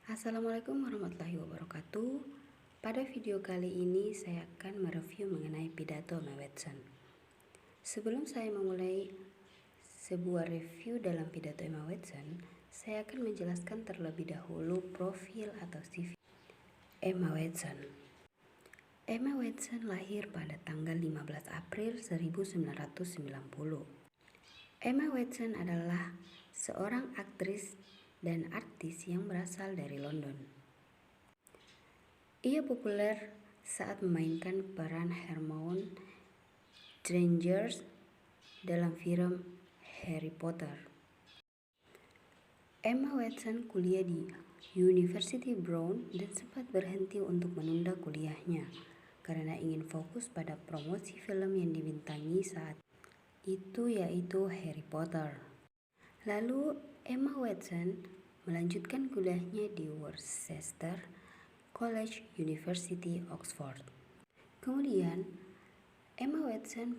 Assalamualaikum warahmatullahi wabarakatuh. Pada video kali ini saya akan mereview mengenai pidato Emma Watson. Sebelum saya memulai sebuah review dalam pidato Emma Watson, saya akan menjelaskan terlebih dahulu profil atau CV Emma Watson. Emma Watson lahir pada tanggal 15 April 1990. Emma Watson adalah seorang aktris dan artis yang berasal dari London. Ia populer saat memainkan peran Hermione Granger dalam film Harry Potter. Emma Watson kuliah di University Brown dan sempat berhenti untuk menunda kuliahnya karena ingin fokus pada promosi film yang dibintangi saat itu, yaitu Harry Potter. Lalu Emma Watson melanjutkan kuliahnya di Worcester College, University Oxford. Kemudian Emma Watson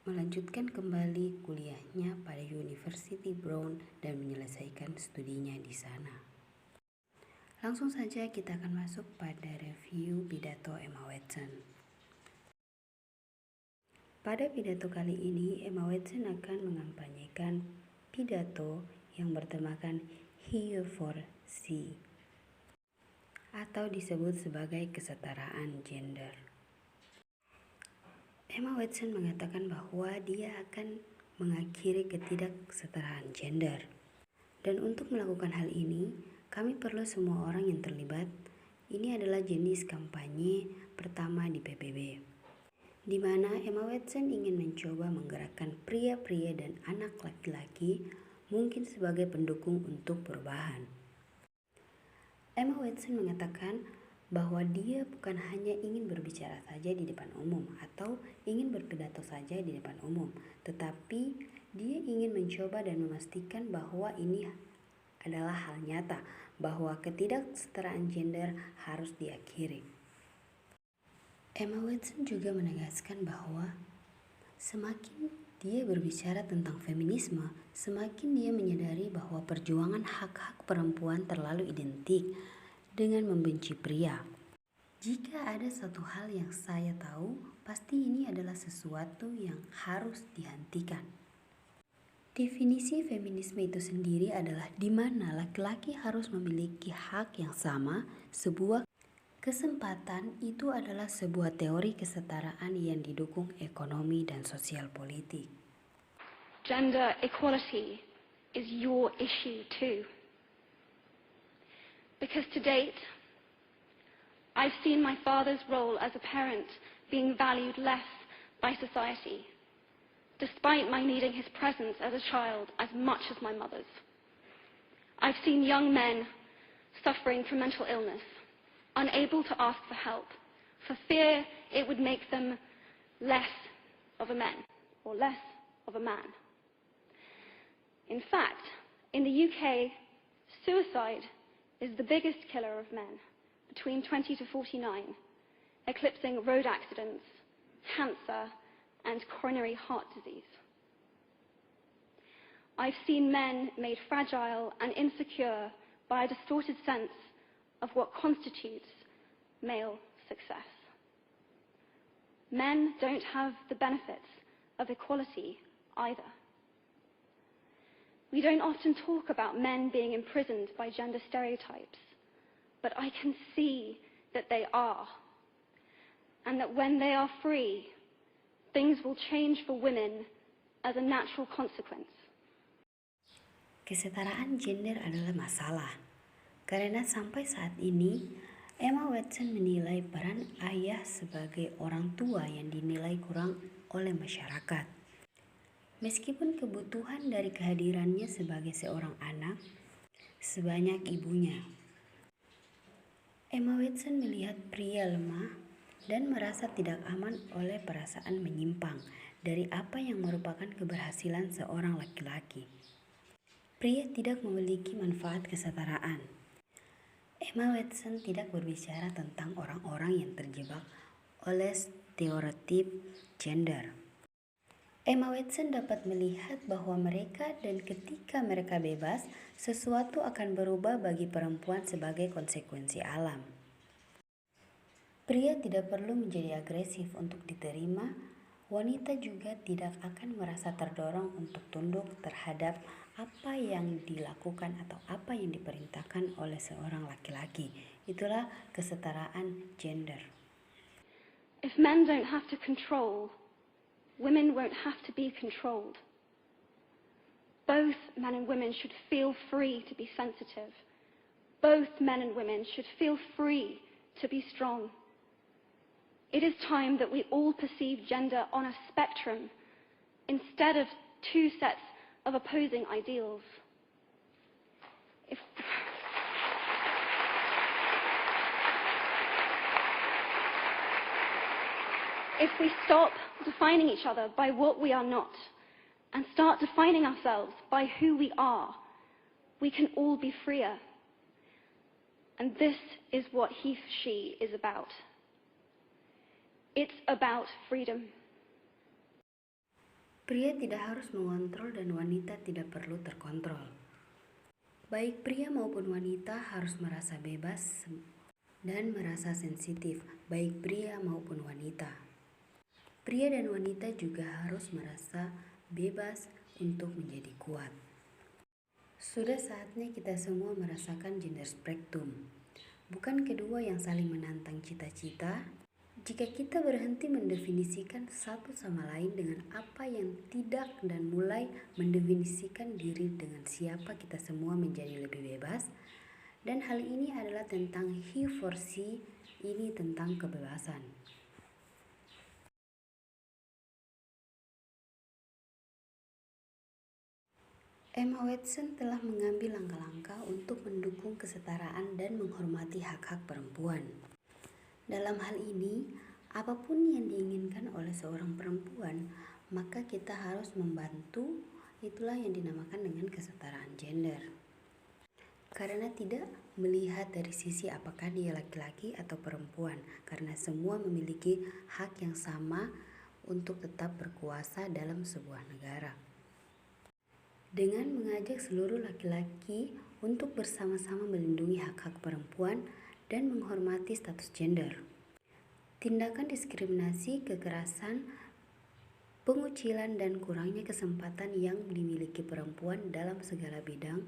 melanjutkan kembali kuliahnya pada University Brown dan menyelesaikan studinya di sana. Langsung saja kita akan masuk pada review pidato Emma Watson. Pada pidato kali ini, Emma Watson akan mengampanyekan pidato yang bertemakan Here for She, atau disebut sebagai kesetaraan gender. Emma Watson mengatakan bahwa dia akan mengakhiri ketidaksetaraan gender. Dan untuk melakukan hal ini, kami perlu semua orang yang terlibat. Ini adalah jenis kampanye pertama di PBB, di mana Emma Watson ingin mencoba menggerakkan pria-pria dan anak laki-laki mungkin sebagai pendukung untuk perubahan. Emma Watson mengatakan bahwa dia bukan hanya ingin berbicara saja di depan umum atau ingin berpidato saja di depan umum, tetapi dia ingin mencoba dan memastikan bahwa ini adalah hal nyata, bahwa ketidaksetaraan gender harus diakhiri. Emma Watson juga menegaskan bahwa semakin dia berbicara tentang feminisme, semakin dia menyadari bahwa perjuangan hak-hak perempuan terlalu identik dengan membenci pria. Jika ada satu hal yang saya tahu, pasti ini adalah sesuatu yang harus dihentikan. Definisi feminisme itu sendiri adalah di mana laki-laki harus memiliki hak yang sama. Sebuah kesempatan itu adalah sebuah teori kesetaraan yang didukung ekonomi dan sosial politik. Gender equality is your issue too. Because to date, I've seen my father's role as a parent being valued less by society, despite my needing his presence as a child as much as my mother's. I've seen young men suffering from mental illness, unable to ask for help, for fear it would make them less of a man or less of a man. In fact, in the UK, suicide is the biggest killer of men between 20 to 49, eclipsing road accidents, cancer, and coronary heart disease. I've seen men made fragile and insecure by a distorted sense of what constitutes male success. Men don't have the benefits of equality either. We don't often talk about men being imprisoned by gender stereotypes, but I can see that they are, and that when they are free, things will change for women as a natural consequence. Kesetaraan gender adalah masalah, karena sampai saat ini Emma Watson menilai peran ayah sebagai orang tua yang dinilai kurang oleh masyarakat. Meskipun kebutuhan dari kehadirannya sebagai seorang anak sebanyak ibunya. Emma Watson melihat pria lemah dan merasa tidak aman oleh perasaan menyimpang dari apa yang merupakan keberhasilan seorang laki-laki. Pria tidak memiliki manfaat kesetaraan. Emma Watson tidak berbicara tentang orang-orang yang terjebak oleh stereotip gender. Emma Watson dapat melihat bahwa mereka dan ketika mereka bebas, sesuatu akan berubah bagi perempuan sebagai konsekuensi alam. Pria tidak perlu menjadi agresif untuk diterima, wanita juga tidak akan merasa terdorong untuk tunduk terhadap apa yang dilakukan atau apa yang diperintahkan oleh seorang laki-laki. Itulah kesetaraan gender. If men don't have to control, women won't have to be controlled. Both men and women should feel free to be sensitive. Both men and women should feel free to be strong. It is time that we all perceive gender on a spectrum instead of two sets of opposing ideals. If we stop defining each other by what we are not and start defining ourselves by who we are, we can all be freer. And this is what he, she is about. It's about freedom. Pria tidak harus mengontrol dan wanita tidak perlu terkontrol. Baik pria maupun wanita harus merasa bebas dan merasa sensitif, baik pria maupun wanita. Pria dan wanita juga harus merasa bebas untuk menjadi kuat. Sudah saatnya kita semua merasakan gender spectrum, bukan kedua yang saling menantang cita-cita. Jika kita berhenti mendefinisikan satu sama lain dengan apa yang tidak dan mulai mendefinisikan diri dengan siapa, kita semua menjadi lebih bebas. Dan hal ini adalah tentang he for she, ini tentang kebebasan. Emma Watson telah mengambil langkah-langkah untuk mendukung kesetaraan dan menghormati hak-hak perempuan. Dalam hal ini, apapun yang diinginkan oleh seorang perempuan, maka kita harus membantu. Itulah yang dinamakan dengan kesetaraan gender. Karena tidak melihat dari sisi apakah dia laki-laki atau perempuan, karena semua memiliki hak yang sama untuk tetap berkuasa dalam sebuah negara. Dengan mengajak seluruh laki-laki untuk bersama-sama melindungi hak-hak perempuan dan menghormati status gender. Tindakan diskriminasi, kekerasan, pengucilan, dan kurangnya kesempatan yang dimiliki perempuan dalam segala bidang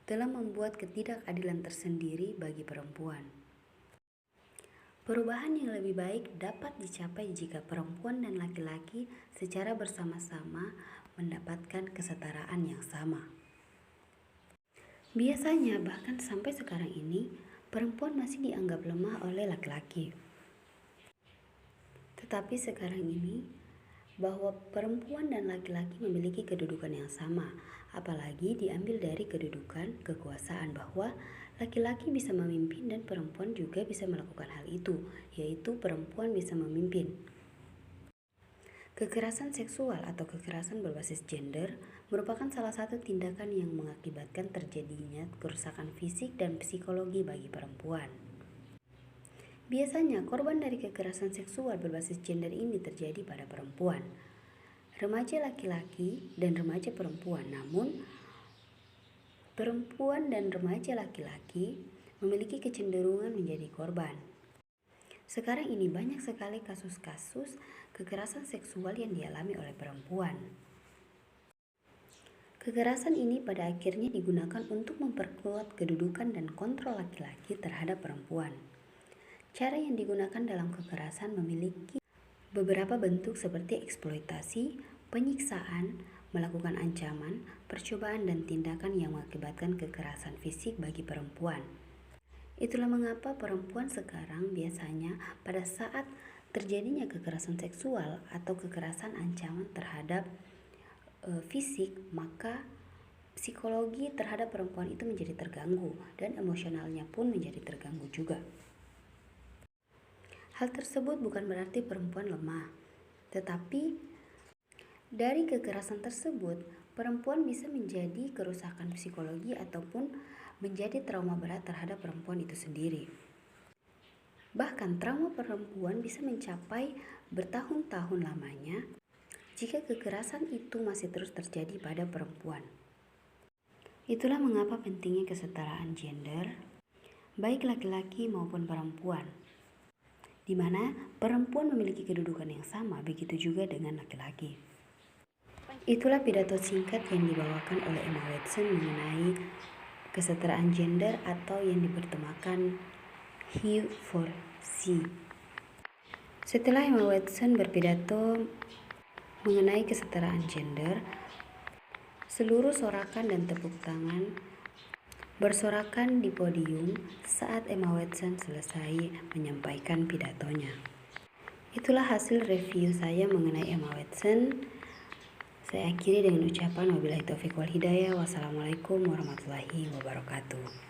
telah membuat ketidakadilan tersendiri bagi perempuan. Perubahan yang lebih baik dapat dicapai jika perempuan dan laki-laki secara bersama-sama mendapatkan kesetaraan yang sama. Biasanya, bahkan sampai sekarang ini, perempuan masih dianggap lemah oleh laki-laki. Tetapi sekarang ini, bahwa perempuan dan laki-laki memiliki kedudukan yang sama, apalagi diambil dari kedudukan kekuasaan bahwa laki-laki bisa memimpin dan perempuan juga bisa melakukan hal itu, yaitu perempuan bisa memimpin. Kekerasan seksual atau kekerasan berbasis gender merupakan salah satu tindakan yang mengakibatkan terjadinya kerusakan fisik dan psikologi bagi perempuan. Biasanya korban dari kekerasan seksual berbasis gender ini terjadi pada perempuan, remaja laki-laki dan remaja perempuan. Namun, perempuan dan remaja laki-laki memiliki kecenderungan menjadi korban. Sekarang ini banyak sekali kasus-kasus kekerasan seksual yang dialami oleh perempuan. Kekerasan ini pada akhirnya digunakan untuk memperkuat kedudukan dan kontrol laki-laki terhadap perempuan. Cara yang digunakan dalam kekerasan memiliki beberapa bentuk seperti eksploitasi, penyiksaan, melakukan ancaman, percobaan, dan tindakan yang mengakibatkan kekerasan fisik bagi perempuan. Itulah mengapa perempuan sekarang biasanya pada saat terjadinya kekerasan seksual atau kekerasan ancaman terhadap fisik, maka psikologi terhadap perempuan itu menjadi terganggu dan emosionalnya pun menjadi terganggu juga. Hal tersebut bukan berarti perempuan lemah, tetapi dari kekerasan tersebut perempuan bisa menjadi kerusakan psikologi ataupun menjadi trauma berat terhadap perempuan itu sendiri. Bahkan trauma perempuan bisa mencapai bertahun-tahun lamanya jika kekerasan itu masih terus terjadi pada perempuan. Itulah mengapa pentingnya kesetaraan gender, baik laki-laki maupun perempuan, di mana perempuan memiliki kedudukan yang sama, begitu juga dengan laki-laki. Itulah pidato singkat yang dibawakan oleh Emma Watson mengenai kesetaraan gender atau yang dibertemakan He for She. Setelah Emma Watson berpidato mengenai kesetaraan gender, seluruh sorakan dan tepuk tangan bersorakan di podium saat Emma Watson selesai menyampaikan pidatonya. Itulah hasil review saya mengenai Emma Watson. Saya akhiri dengan ucapan wabillahi taufiq wal hidayah. Wassalamualaikum warahmatullahi wabarakatuh.